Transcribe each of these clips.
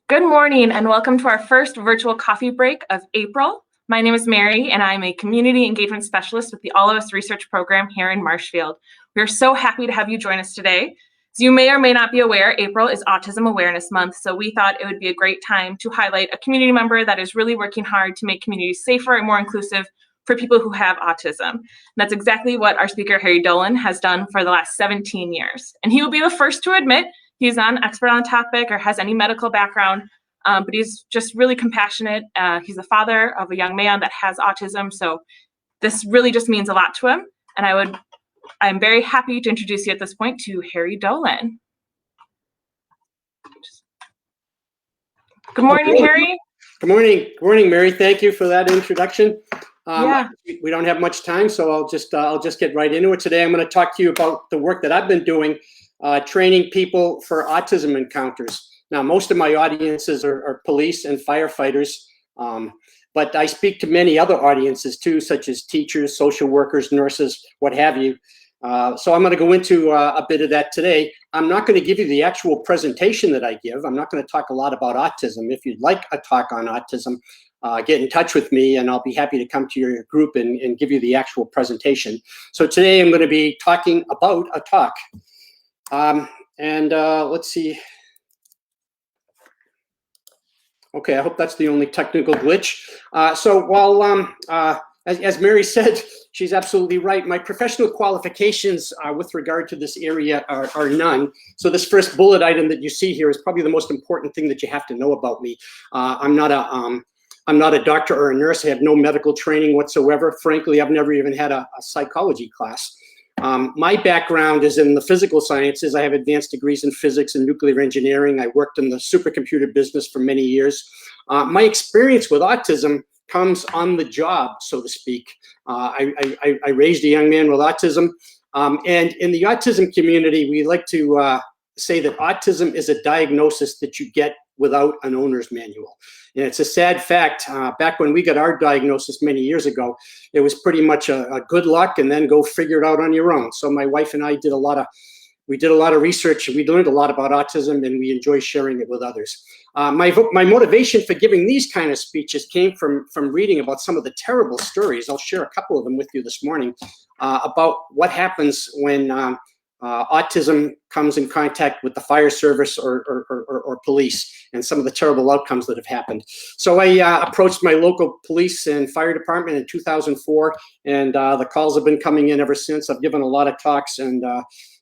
Good morning and welcome to our first virtual coffee break of April. My name is Mary and I'm a community engagement specialist with the All of Us research program here in Marshfield. We are so happy to have you join us today. As you may or may not be aware, April is Autism Awareness Month, so we thought it would be a great time to highlight a community member that is really working hard to make communities safer and more inclusive for people who have autism. And that's exactly what our speaker, Harry Dolan, has done for the last 17 years. And he will be the first to admit he's not an expert on the topic or has any medical background, but he's just really compassionate. He's the father of a young man that has autism, so this really just means a lot to him. And I'm very happy to introduce you at this point to Harry Dolan. Good morning, Harry. Good morning. Good morning, Mary. Thank you for that introduction. Yeah. We don't have much time, so I'll just get right into it. Today, I'm going to talk to you about the work that I've been doing, training people for autism encounters. Now, most of my audiences are police and firefighters, but I speak to many other audiences too, such as teachers, social workers, nurses, what have you. So I'm going to go into a bit of that today. I'm not going to give you the actual presentation that I give. I'm not going to talk a lot about autism. If you'd like a talk on autism, get in touch with me and I'll be happy to come to your group and give you the actual presentation. So today I'm going to be talking about a talk. Let's see. Okay, I hope that's the only technical glitch. So while, as Mary said, she's absolutely right. My professional qualifications with regard to this area are none. So this first bullet item that you see here is probably the most important thing that you have to know about me. I'm not a doctor or a nurse. I have no medical training whatsoever. Frankly, I've never even had a psychology class. My background is in the physical sciences. I have advanced degrees in physics and nuclear engineering. I worked in the supercomputer business for many years. My experience with autism comes on the job, so to speak. I raised a young man with autism. And in the autism community, we like to say that autism is a diagnosis that you get without an owner's manual. And it's a sad fact. Back when we got our diagnosis many years ago, it was pretty much a good luck and then go figure it out on your own. So my wife and I did a lot of research. We learned a lot about autism and we enjoy sharing it with others. My motivation for giving these kind of speeches came from reading about some of the terrible stories. I'll share a couple of them with you this morning about what happens when autism comes in contact with the fire service or police and some of the terrible outcomes that have happened. So I approached my local police and fire department in 2004, and the calls have been coming in ever since. I've given a lot of talks, and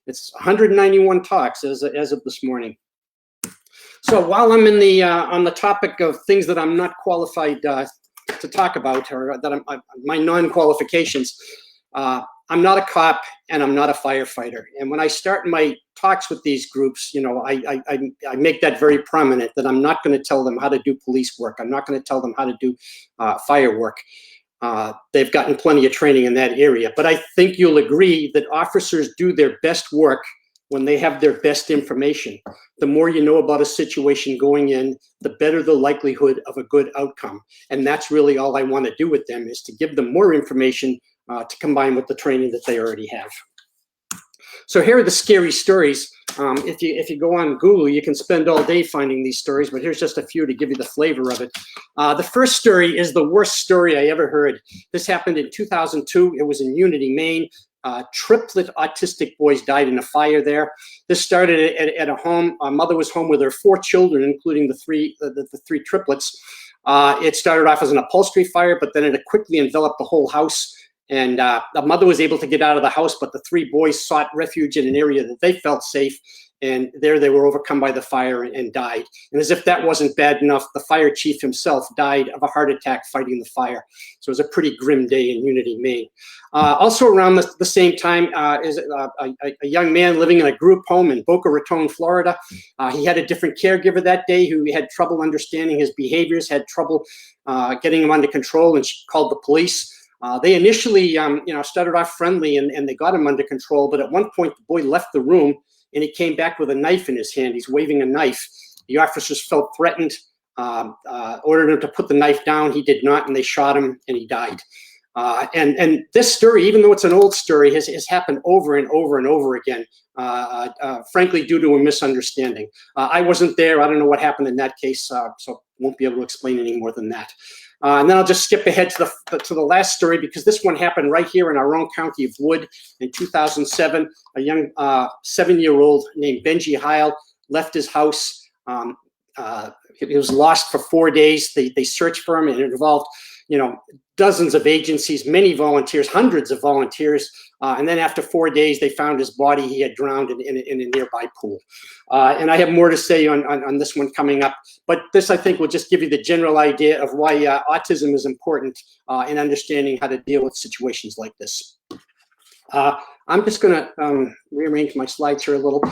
it's 191 talks as of this morning. So while I'm in on the topic of things that I'm not qualified to talk about, or that my non-qualifications, I'm not a cop and I'm not a firefighter. And when I start my talks with these groups, you know, I make that very prominent that I'm not going to tell them how to do police work. I'm not going to tell them how to do fire work. They've gotten plenty of training in that area. But I think you'll agree that officers do their best work when they have their best information. The more you know about a situation going in, the better the likelihood of a good outcome. And that's really all I want to do with them, is to give them more information to combine with the training that they already have. So here are the scary stories. If you go on Google, you can spend all day finding these stories, but here's just a few to give you the flavor of it. The first story is the worst story I ever heard. This happened in 2002. It was in Unity, Maine. Triplet autistic boys died in a fire there. This started at a home. A mother was home with her 4 children, including the three triplets. It started off as an upholstery fire, but then it quickly enveloped the whole house. And the mother was able to get out of the house, but the 3 boys sought refuge in an area that they felt safe. And there they were overcome by the fire and died. And as if that wasn't bad enough, the fire chief himself died of a heart attack fighting the fire. So it was a pretty grim day in Unity, Maine. Also around the same time is a young man living in a group home in Boca Raton, Florida. He had a different caregiver that day who had trouble understanding his behaviors, had trouble getting him under control, and she called the police. They initially started off friendly and they got him under control, but at one point the boy left the room and he came back with a knife in his hand. He's waving a knife. The officers felt threatened, ordered him to put the knife down. He did not, and they shot him and he died. And this story, even though it's an old story, has happened over and over and over again, frankly, due to a misunderstanding. I wasn't there. I don't know what happened in that case, so won't be able to explain any more than that. And then I'll just skip ahead to the last story, because this one happened right here in our own county of Wood in 2007. A young 7-year-old named Benji Heil left his house. He was lost for 4 days. They searched for him, and it involved, dozens of agencies, many volunteers, hundreds of volunteers. And then after 4 days, they found his body. He had drowned in a nearby pool. And I have more to say on this one coming up. But this, I think, will just give you the general idea of why autism is important in understanding how to deal with situations like this. I'm just going to rearrange my slides here a little.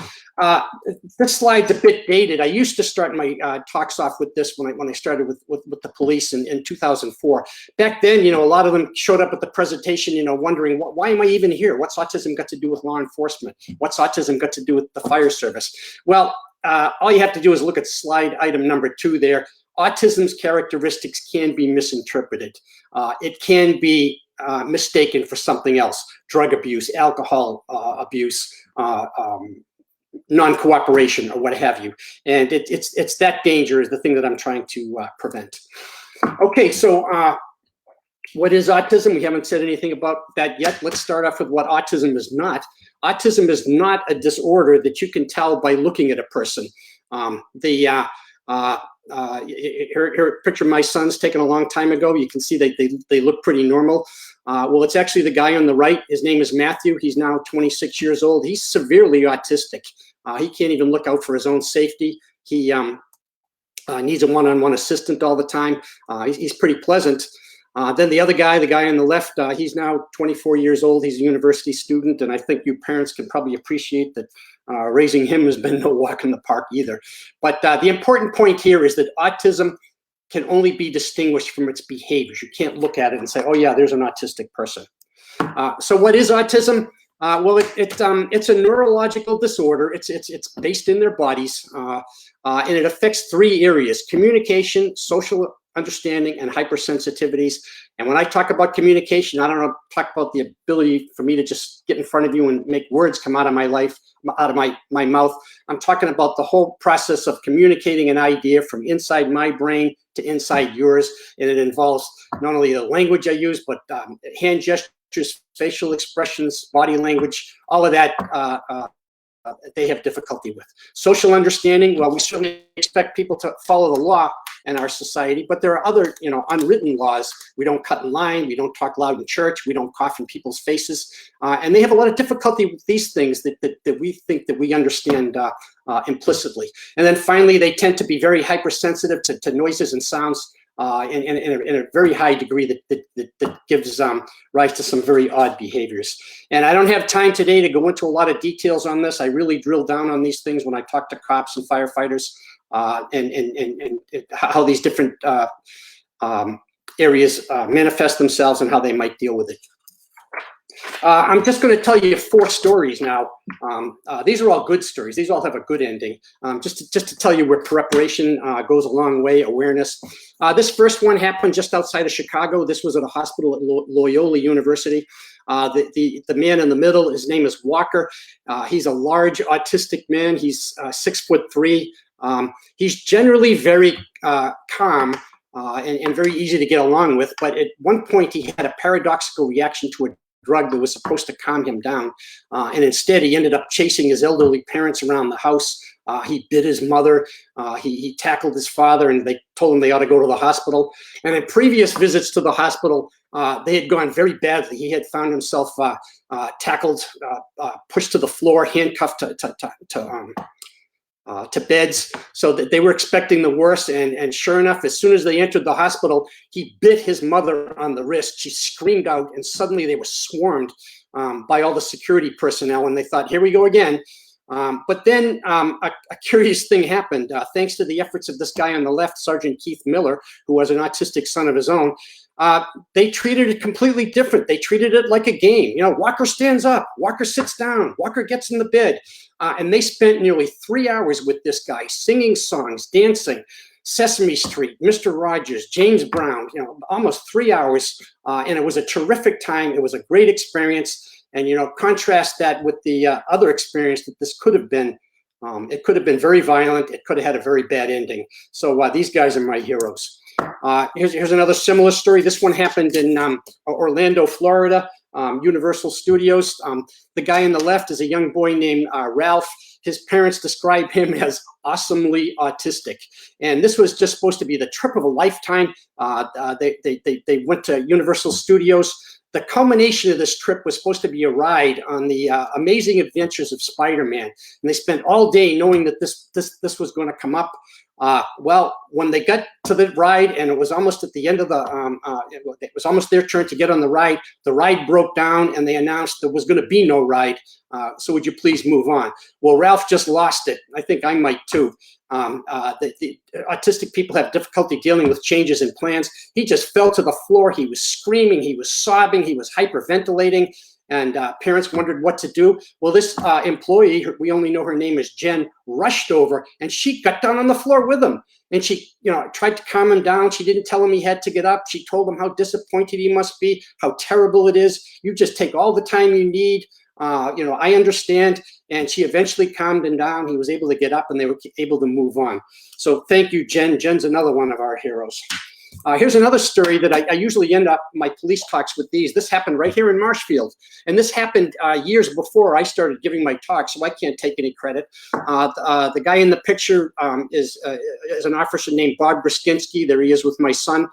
This slide's a bit dated. I used to start my talks off with this when I started with the police in 2004. Back then, a lot of them showed up at the presentation, wondering, why am I even here? What's autism got to do with law enforcement? What's autism got to do with the fire service? Well, all you have to do is look at slide item number 2 there. Autism's characteristics can be misinterpreted. It can be mistaken for something else: drug abuse, alcohol abuse, non-cooperation, or what have you. And it's that danger is the thing that I'm trying to prevent. Okay, so what is autism? We haven't said anything about that yet. Let's start off with what autism is not. Autism is not a disorder that you can tell by looking at a person. Here, picture my sons taken a long time ago. You can see they look pretty normal. Well, it's actually the guy on the right. His name is Matthew. He's now 26 years old. He's severely autistic. He can't even look out for his own safety. He needs a one-on-one assistant all the time. He's pretty pleasant. Then the other guy, the guy on the left, he's now 24 years old. He's a university student, and I think you parents can probably appreciate that raising him has been no walk in the park either. But the important point here is that autism can only be distinguished from its behaviors. You can't look at it and say, oh yeah, there's an autistic person. So what is autism? Well, it's a neurological disorder. It's based in their bodies, and it affects 3 areas: communication, social understanding, and hypersensitivities. And when I talk about communication, I don't talk about the ability for me to just get in front of you and make words come out of my mouth. I'm talking about the whole process of communicating an idea from inside my brain to inside yours. And it involves not only the language I use, but hand gestures, facial expressions, body language, all of that they have difficulty with. Social understanding, well, we certainly expect people to follow the law in our society, but there are other, unwritten laws. We don't cut in line, we don't talk loud in church, we don't cough in people's faces, and they have a lot of difficulty with these things that we think that we understand implicitly. And then finally, they tend to be very hypersensitive to noises and sounds in a very high degree that gives rise to some very odd behaviors. And I don't have time today to go into a lot of details on this. I really drill down on these things when I talk to cops and firefighters and how these different areas manifest themselves and how they might deal with it. I'm just going to tell you 4 stories now. These are all good stories. These all have a good ending. Just to tell you where preparation goes a long way, awareness. This first one happened just outside of Chicago. This was at a hospital at Loyola University. The man in the middle, his name is Walker. He's a large autistic man. He's 6'3". He's generally very calm and very easy to get along with. But at one point, he had a paradoxical reaction to a drug that was supposed to calm him down. And instead, he ended up chasing his elderly parents around the house. He bit his mother. He tackled his father, and they told him they ought to go to the hospital. And in previous visits to the hospital, they had gone very badly. He had found himself tackled, pushed to the floor, handcuffed to beds, so that they were expecting the worst. And sure enough, as soon as they entered the hospital, he bit his mother on the wrist. She screamed out, and suddenly they were swarmed by all the security personnel, and they thought, here we go again. But then a curious thing happened. Thanks to the efforts of this guy on the left, Sergeant Keith Miller, who was an autistic son of his own, they treated it completely different. They treated it like a game. Walker stands up, Walker sits down, Walker gets in the bed. And they spent nearly 3 hours with this guy, singing songs, dancing, Sesame Street, Mr. Rogers, James Brown, almost 3 hours. And it was a terrific time. It was a great experience. And, contrast that with the other experience that this could have been. It could have been very violent. It could have had a very bad ending. So these guys are my heroes. Here's another similar story. This one happened in Orlando, Florida, Universal Studios. The guy on the left is a young boy named Ralph. His parents describe him as awesomely autistic. And this was just supposed to be the trip of a lifetime. They went to Universal Studios. The culmination of this trip was supposed to be a ride on the amazing adventures of Spider-Man. And they spent all day knowing that this was going to come up. Well, when they got to the ride and it was almost at the end of it was almost their turn to get on the ride broke down and they announced there was going to be no ride. So would you please move on? Well, Ralph just lost it. I think I might too. The autistic people have difficulty dealing with changes in plans. He just fell to the floor. He was screaming. He was sobbing. He was hyperventilating. And parents wondered what to do. Well, this employee, we only know her name is Jen, rushed over and she got down on the floor with him. And she, tried to calm him down. She didn't tell him he had to get up. She told him how disappointed he must be, how terrible it is. You just take all the time you need. I understand. And she eventually calmed him down. He was able to get up and they were able to move on. So thank you, Jen. Jen's another one of our heroes. Here's another story that I usually end up my police talks with these. This happened right here in Marshfield. And this happened years before I started giving my talk, so I can't take any credit. The guy in the picture is an officer named Bob Brzezinski. There he is with my son.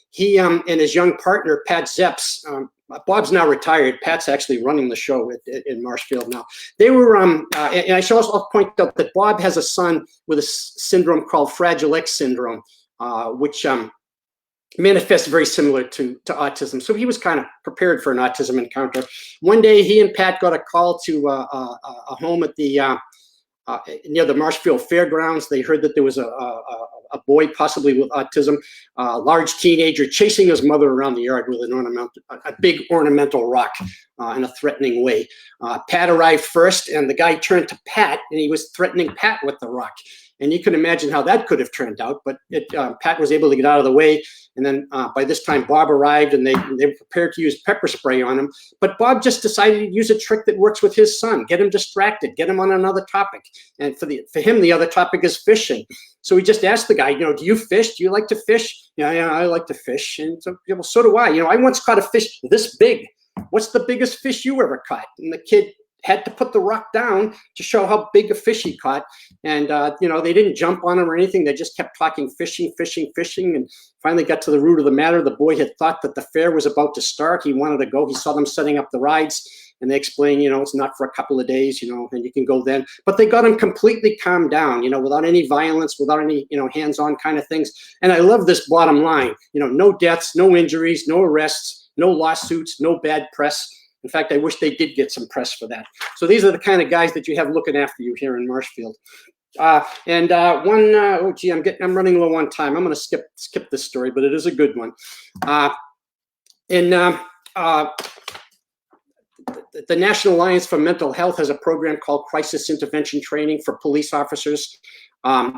He and his young partner, Pat Zepps, Bob's now retired. Pat's actually running the show in Marshfield now. They were, and I should also point out that Bob has a son with a syndrome called Fragile X syndrome, which manifests very similar to autism. So he was kind of prepared for an autism encounter. One day, he and Pat got a call to a home at the near the Marshfield Fairgrounds. They heard that there was a boy possibly with autism, a large teenager chasing his mother around the yard with a big ornamental rock in a threatening way. Pat arrived first, and the guy turned to Pat, and he was threatening Pat with the rock. And you can imagine how that could have turned out, but Pat was able to get out of the way. And then by this time, Bob arrived, and they were prepared to use pepper spray on him. But Bob just decided to use a trick that works with his son, get him distracted, get him on another topic. And for him, the other topic is fishing. So he just asked the guy, do you fish? Do you like to fish? Yeah, I like to fish. And so, well, so do I. I once caught a fish this big. What's the biggest fish you ever caught? And the kid had to put the rock down to show how big a fish he caught. And, they didn't jump on him or anything. They just kept talking fishing, and finally got to the root of the matter. The boy had thought that the fair was about to start. He wanted to go. He saw them setting up the rides, and they explained, it's not for a couple of days, and you can go then. But they got him completely calmed down, without any violence, without any, hands-on kind of things. And I love this bottom line, no deaths, no injuries, no arrests, no lawsuits, no bad press. In fact, I wish they did get some press for that. So these are the kind of guys that you have looking after you here in Marshfield. I'm running low on time. I'm going to skip this story, but it is a good one. The National Alliance for Mental Health has a program called Crisis Intervention Training for police officers.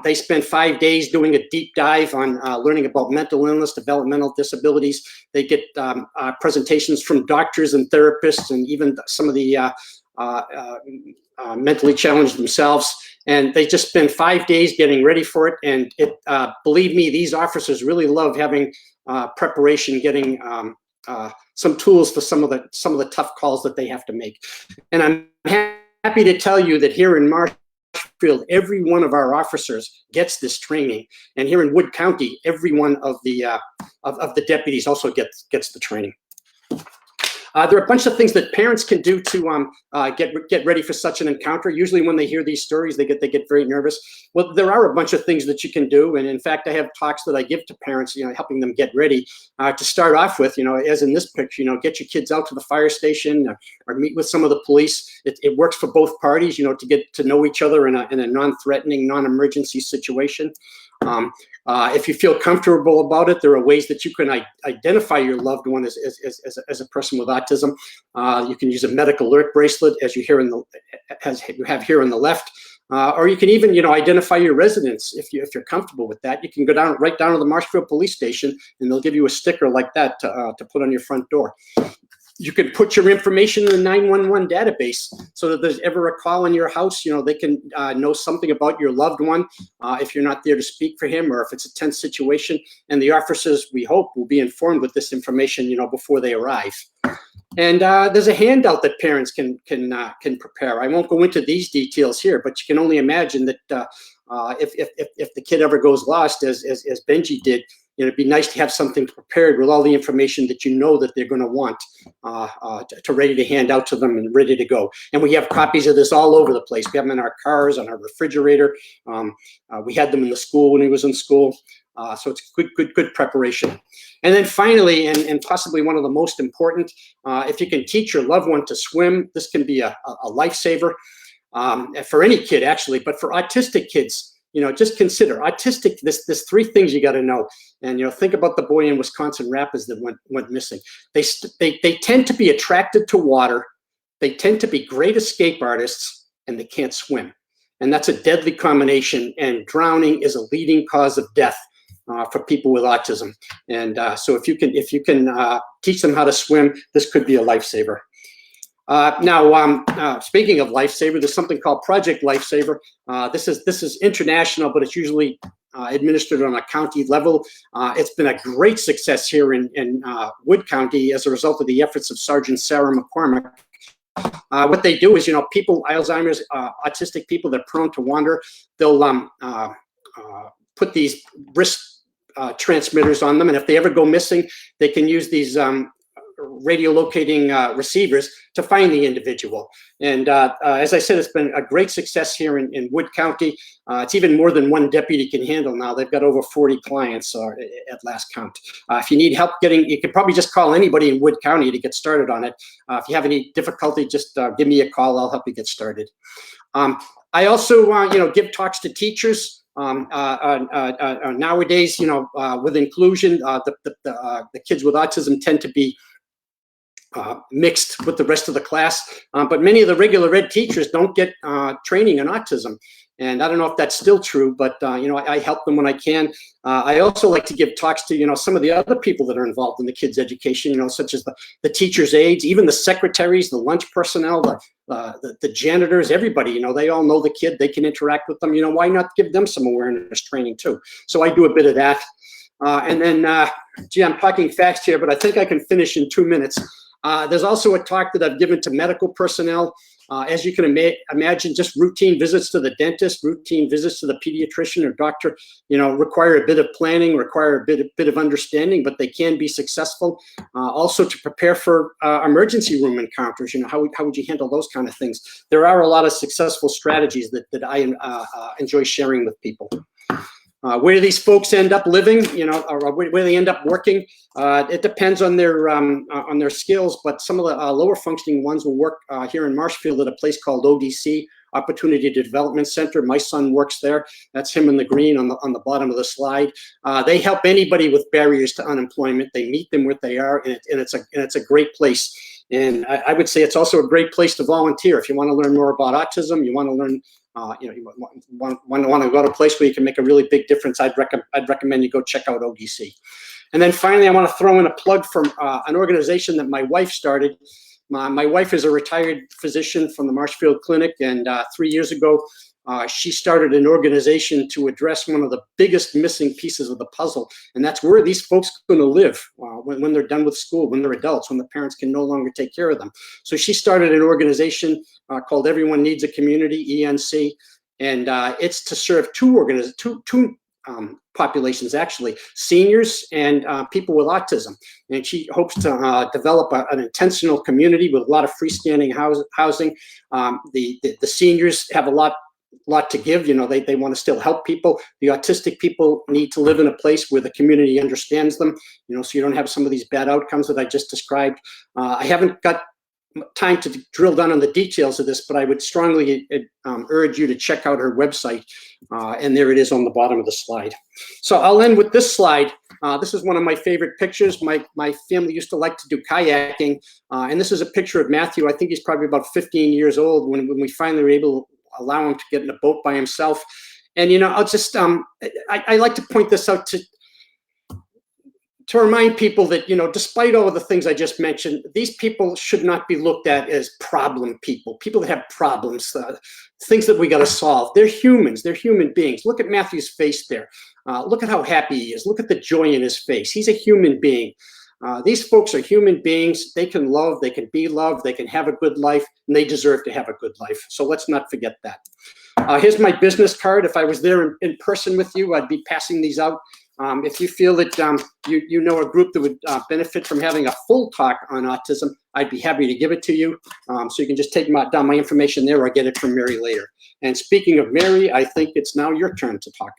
They spend 5 days doing a deep dive on learning about mental illness, developmental disabilities. They get presentations from doctors and therapists and even some of the mentally challenged themselves. And they just spend 5 days getting ready for it. And believe me, these officers really love having preparation, getting some tools for some of the tough calls that they have to make. And I'm happy to tell you that here in Marshfield, every one of our officers gets this training, and here in Wood County, every one of the deputies also gets the training. There are a bunch of things that parents can do to get ready for such an encounter. Usually when they hear these stories, they get very nervous. Well, there are a bunch of things that you can do. And in fact, I have talks that I give to parents, helping them get ready. To start off with, as in this picture, get your kids out to the fire station or meet with some of the police. It works for both parties, to get to know each other in a non-threatening, non-emergency situation. If you feel comfortable about it, there are ways that you can identify your loved one as a person with autism. You can use a medical alert bracelet, as you have here on the left. Or you can even, identify your residents if you're comfortable with that. You can go right down to the Marshfield Police Station, and they'll give you a sticker like that to put on your front door. You could put your information in the 911 database so that if there's ever a call in your house, they can know something about your loved one if you're not there to speak for him, or if it's a tense situation. And the officers, we hope, will be informed with this information, before they arrive. And there's a handout that parents can prepare. I won't go into these details here, but you can only imagine that if the kid ever goes lost, as Benji did, it'd be nice to have something prepared with all the information that that they're going to want to ready to hand out to them and ready to go. And we have copies of this all over the place. We have them in our cars, on our refrigerator. We had them in the school when he was in school. So it's good preparation. And then finally, and possibly one of the most important, if you can teach your loved one to swim, this can be a lifesaver for any kid, actually, but for autistic kids. Just consider autistic. There's three things you got to know, and think about the boy in Wisconsin Rapids that went missing. They tend to be attracted to water. They tend to be great escape artists, and they can't swim, and that's a deadly combination. And drowning is a leading cause of death for people with autism. And so if you can teach them how to swim, this could be a lifesaver. Now, speaking of lifesaver, there's something called Project Lifesaver. This is international, but it's usually administered on a county level. It's been a great success here in Wood County as a result of the efforts of Sergeant Sarah McCormick. What they do is, people, Alzheimer's, autistic people that are prone to wander, they'll put these wrist transmitters on them, and if they ever go missing, they can use these radio locating receivers to find the individual. And as I said, it's been a great success here in Wood County. It's even more than one deputy can handle now. They've got over 40 clients at last count. If you need help you can probably just call anybody in Wood County to get started on it. If you have any difficulty, just give me a call. I'll help you get started. I also, give talks to teachers. Nowadays, with inclusion, the kids with autism tend to be mixed with the rest of the class, but many of the regular ed teachers don't get training in autism. And I don't know if that's still true, but I help them when I can. I also like to give talks to some of the other people that are involved in the kids' education, such as the teachers' aides, even the secretaries, the lunch personnel, the janitors, everybody. They all know the kid. They can interact with them. Why not give them some awareness training too? So I do a bit of that. And then, gee, I'm talking fast here, but I think I can finish in 2 minutes. There's also a talk that I've given to medical personnel. As you can imagine, just routine visits to the dentist, routine visits to the pediatrician or doctor, require a bit of planning, require a bit of understanding, but they can be successful. Also to prepare for emergency room encounters, how would you handle those kind of things? There are a lot of successful strategies that I enjoy sharing with people. Where do these folks end up living, or where they end up working? It depends on their skills, but some of the lower functioning ones will work here in Marshfield at a place called ODC, Opportunity Development Center. My son works there. That's him in the green on the bottom of the slide. They help anybody with barriers to unemployment. They meet them where they are, and it's a great place. And I would say it's also a great place to volunteer if you want to learn more about autism. You want to learn. You want to go to a place where you can make a really big difference. I'd recommend you go check out ODC. And then finally, I want to throw in a plug from an organization that my wife started. My wife is a retired physician from the Marshfield Clinic, and 3 years ago, she started an organization to address one of the biggest missing pieces of the puzzle, and that's where these folks are going to live when they're done with school, when they're adults, when the parents can no longer take care of them. So she started an organization called Everyone Needs a Community, ENC, and it's to serve two populations, actually, seniors and people with autism. And she hopes to develop an intentional community with a lot of freestanding housing. The seniors have a lot to give. They want to still help people. The autistic people need to live in a place where the community understands them, so you don't have some of these bad outcomes that I just described. I haven't got time to drill down on the details of this, but I would strongly urge you to check out her website, and there it is on the bottom of the slide. So I'll end with this slide. This is one of my favorite pictures. My family used to like to do kayaking, and this is a picture of Matthew. I think he's probably about 15 years old when we finally were able allow him to get in a boat by himself. And, I'll just, I like to point this out to remind people that, despite all of the things I just mentioned, these people should not be looked at as problem people that have problems, things that we got to solve. They're humans. They're human beings. Look at Matthew's face there. Look at how happy he is. Look at the joy in his face. He's a human being. These folks are human beings. They can love, they can be loved, they can have a good life, and they deserve to have a good life. So let's not forget that. Here's my business card. If I was there in person with you, I'd be passing these out. If you feel that you know a group that would benefit from having a full talk on autism, I'd be happy to give it to you. So you can just take down my information there or get it from Mary later. And speaking of Mary, I think it's now your turn to talk.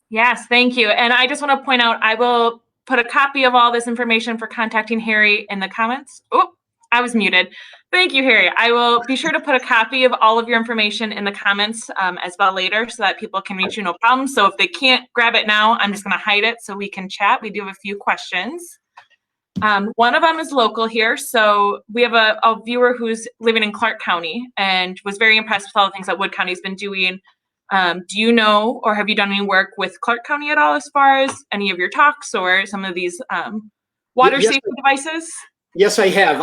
Yes, thank you. And I just want to point out, I will put a copy of all this information for contacting Harry in the comments. Oh, I was muted. Thank you, Harry. I will be sure to put a copy of all of your information in the comments as well later so that people can reach you no problem. So if they can't grab it now, I'm just going to hide it so we can chat. We do have a few questions. One of them is local here. So we have a viewer who's living in Clark County and was very impressed with all the things that Wood County's been doing. Do you know, or have you done any work with Clark County at all as far as any of your talks or some of these water safety devices? Yes, I have.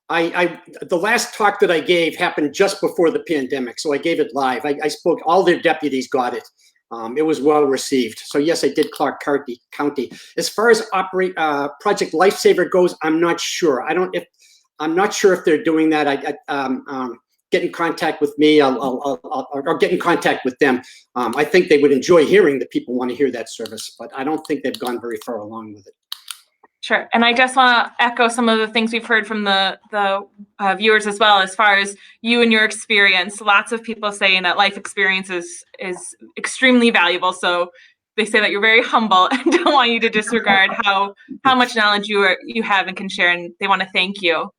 The last talk that I gave happened just before the pandemic, so I gave it live. I spoke, all their deputies got it. It was well received. So yes, I did Clark County. As far as Project Lifesaver goes, I'm not sure. I'm not sure if they're doing that. Get in contact with me. I'll get in contact with them. I think they would enjoy hearing that people want to hear that service, but I don't think they've gone very far along with it. Sure. And I just want to echo some of the things we've heard from the viewers as well, as far as you and your experience. Lots of people saying that life experience is extremely valuable. So they say that you're very humble and don't want you to disregard how much knowledge you have and can share, and they want to thank you.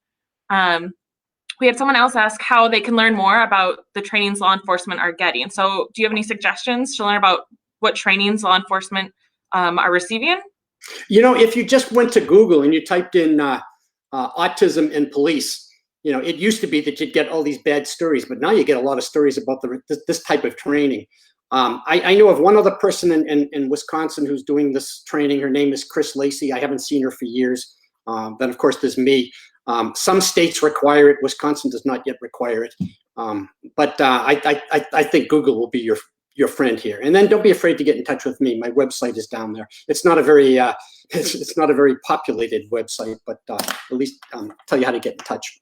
We had someone else ask how they can learn more about the trainings law enforcement are getting. So do you have any suggestions to learn about what trainings law enforcement are receiving? If you just went to Google and you typed in autism and police, it used to be that you'd get all these bad stories, but now you get a lot of stories about this type of training. I know of one other person in Wisconsin who's doing this training. Her name is Chris Lacey. I haven't seen her for years. Then, of course, there's me. Some states require it. Wisconsin does not yet require it. But I think Google will be your friend here. And then don't be afraid to get in touch with me. My website is down there. It's not a very it's not a very populated website, but at least tell you how to get in touch.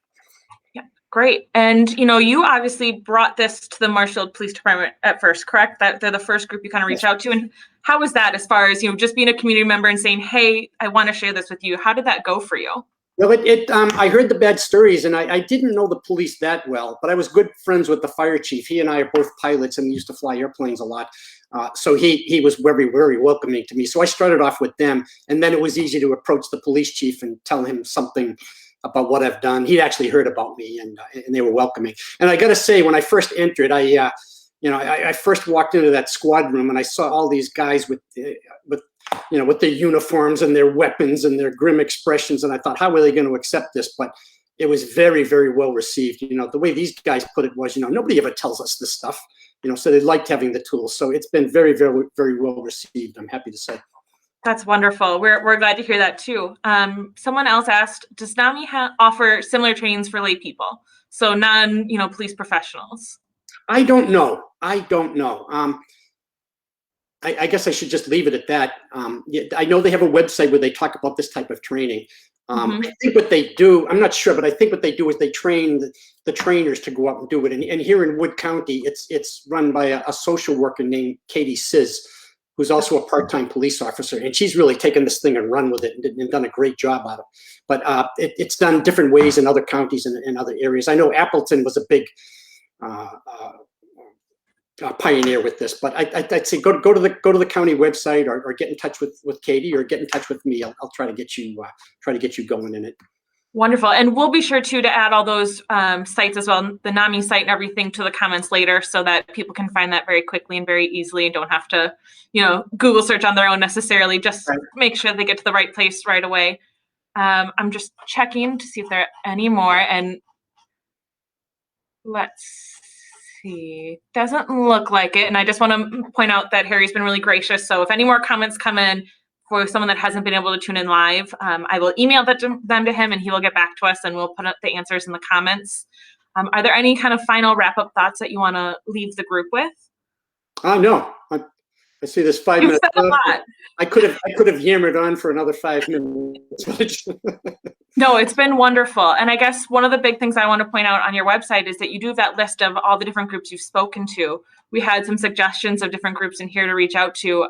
Yeah, great. And you obviously brought this to the Marshfield Police Department at first, correct? That they're the first group you kind of reached out to. And how was that, as far as just being a community member and saying, hey, I want to share this with you? How did that go for you? Well, I heard the bad stories, and I didn't know the police that well, but I was good friends with the fire chief. He and I are both pilots, and we used to fly airplanes a lot. So he was very, very welcoming to me. So I started off with them, and then it was easy to approach the police chief and tell him something about what I've done. He'd actually heard about me, and they were welcoming. And I got to say, when I first entered, I first walked into that squad room, and I saw all these guys with their uniforms and their weapons and their grim expressions. And I thought, how are they going to accept this? But it was very, very well received. The way these guys put it was, nobody ever tells us this stuff, so they liked having the tools. So it's been very, very, very well received, I'm happy to say. That's wonderful. We're glad to hear that too. Someone else asked, does NAMI offer similar trainings for lay people? So police professionals? I don't know. I guess I should just leave it at that. I know they have a website where they talk about this type of training. I think what they do, I'm not sure, but I think what they do is they train the trainers to go out and do it. And here in Wood County, it's run by a social worker named Katie Sizz, who's also a part-time police officer. And she's really taken this thing and run with it and done a great job out of it. But it's done different ways in other counties and in other areas. I know Appleton was a big pioneer with this, but I'd say go to the county website or get in touch with Katie or get in touch with me. I'll try to get you going in it. Wonderful. And we'll be sure to add all those sites as well, the NAMI site and everything, to the comments later, so that people can find that very quickly and very easily and don't have to Google search on their own necessarily. Just make sure they get to the right place right away. I'm just checking to see if there are any more, and let's see. see. Doesn't look like it. And I just want to point out that Harry's been really gracious. So if any more comments come in for someone that hasn't been able to tune in live, I will email them to him and he will get back to us and we'll put up the answers in the comments. Are there any kind of final wrap-up thoughts that you want to leave the group with? No. I see this 5 You've minutes. said a lot. I could have hammered on for another 5 minutes. No, it's been wonderful. And I guess one of the big things I want to point out on your website is that you do have that list of all the different groups you've spoken to. We had some suggestions of different groups in here to reach out to.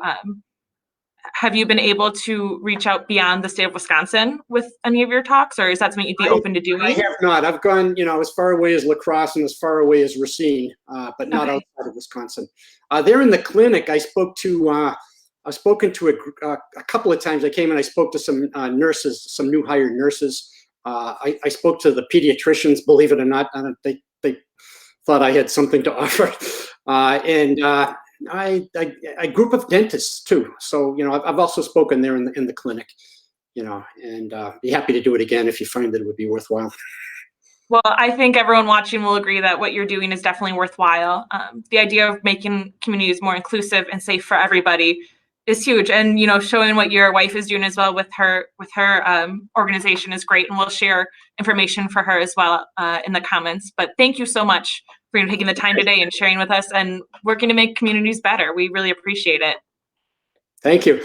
Have you been able to reach out beyond the state of Wisconsin with any of your talks, or is that something you'd be open to doing? I have not. I've gone, as far away as La Crosse and as far away as Racine, but not outside of Wisconsin. There in the clinic, I've spoken to a couple of times. I came and I spoke to some nurses, some new hired nurses. I spoke to the pediatricians, believe it or not. They thought I had something to offer. And a group of dentists too. So, I've also spoken there in the clinic, and be happy to do it again if you find that it would be worthwhile. Well, I think everyone watching will agree that what you're doing is definitely worthwhile. The idea of making communities more inclusive and safe for everybody is huge. And, showing what your wife is doing as well with her organization is great. And we'll share information for her as well in the comments. But thank you so much for taking the time today and sharing with us and working to make communities better. We really appreciate it. Thank you.